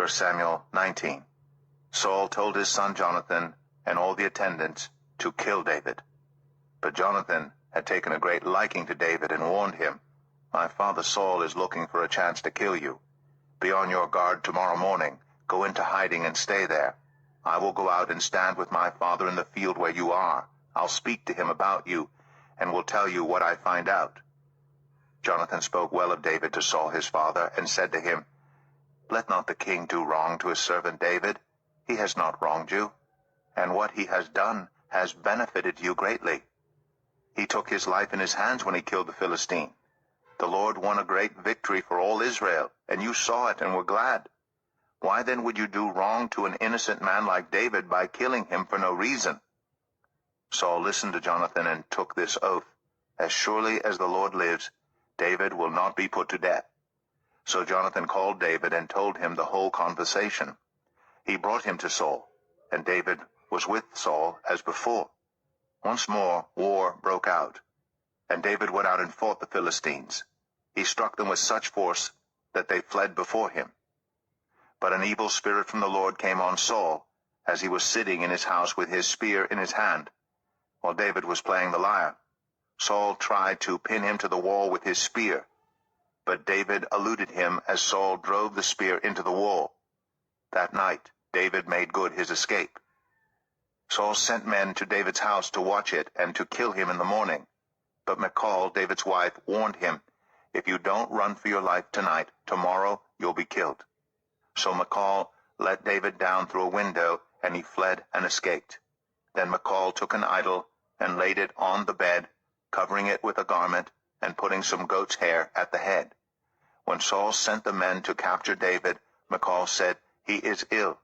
1 Samuel 19. Saul told his son Jonathan and all the attendants to kill David. But Jonathan had taken a great liking to David and warned him, "My father Saul is looking for a chance to kill you. Be on your guard tomorrow morning. Go into hiding and stay there. I will go out and stand with my father in the field where you are. I'll speak to him about you, and will tell you what I find out." Jonathan spoke well of David to Saul his father, and said to him, "Let not the king do wrong to his servant David. He has not wronged you, and what he has done has benefited you greatly. He took his life in his hands when he killed the Philistine. The Lord won a great victory for all Israel, and you saw it and were glad. Why then would you do wrong to an innocent man like David by killing him for no reason?" Saul listened to Jonathan and took this oath, "As surely as the Lord lives, David will not be put to death." So Jonathan called David and told him the whole conversation. He brought him to Saul, and David was with Saul as before. Once more war broke out, and David went out and fought the Philistines. He struck them with such force that they fled before him. But an evil spirit from the Lord came on Saul, as he was sitting in his house with his spear in his hand, while David was playing the lyre. Saul tried to pin him to the wall with his spear, but David eluded him as Saul drove the spear into the wall. That night David made good his escape. Saul sent men to David's house to watch it and to kill him in the morning. But Michal, David's wife, warned him, "If you don't run for your life tonight, tomorrow you'll be killed." So Michal let David down through a window, and he fled and escaped. Then Michal took an idol and laid it on the bed, covering it with a garment, and putting some goat's hair at the head. When Saul sent the men to capture David, Michal said, "He is ill."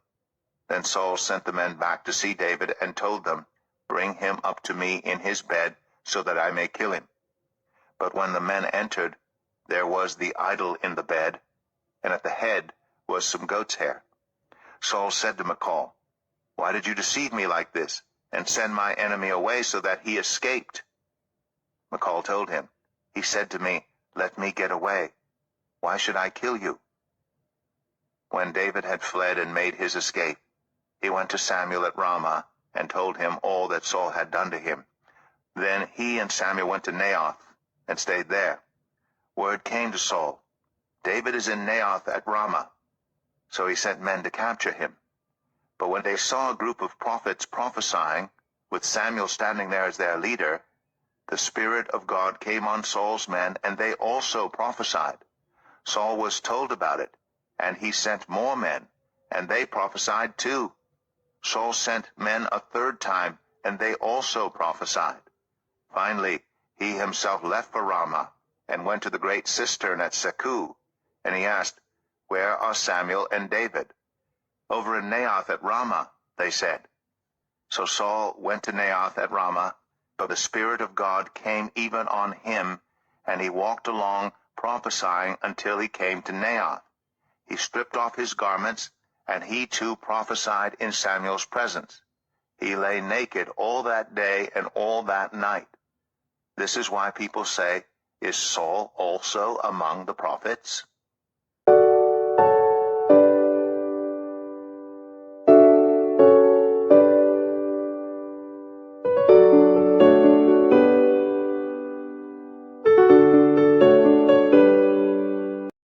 Then Saul sent the men back to see David and told them, "Bring him up to me in his bed, so that I may kill him." But when the men entered, there was the idol in the bed, and at the head was some goat's hair. Saul said to Michal, "Why did you deceive me like this, and send my enemy away so that he escaped?" Michal told him, "He said to me, 'Let me get away. Why should I kill you?'" When David had fled and made his escape, he went to Samuel at Ramah and told him all that Saul had done to him. Then he and Samuel went to Naioth and stayed there. Word came to Saul, "David is in Naioth at Ramah." So he sent men to capture him. But when they saw a group of prophets prophesying, with Samuel standing there as their leader, the Spirit of God came on Saul's men, and they also prophesied. Saul was told about it, and he sent more men, and they prophesied too. Saul sent men a third time, and they also prophesied. Finally, he himself left for Ramah, and went to the great cistern at Seku, and he asked, "Where are Samuel and David?" "Over in Naioth at Ramah," they said. So Saul went to Naioth at Ramah, but the Spirit of God came even on him, and he walked along prophesying until he came to Naioth. He stripped off his garments, and he too prophesied in Samuel's presence. He lay naked all that day and all that night. This is why people say, "Is Saul also among the prophets?"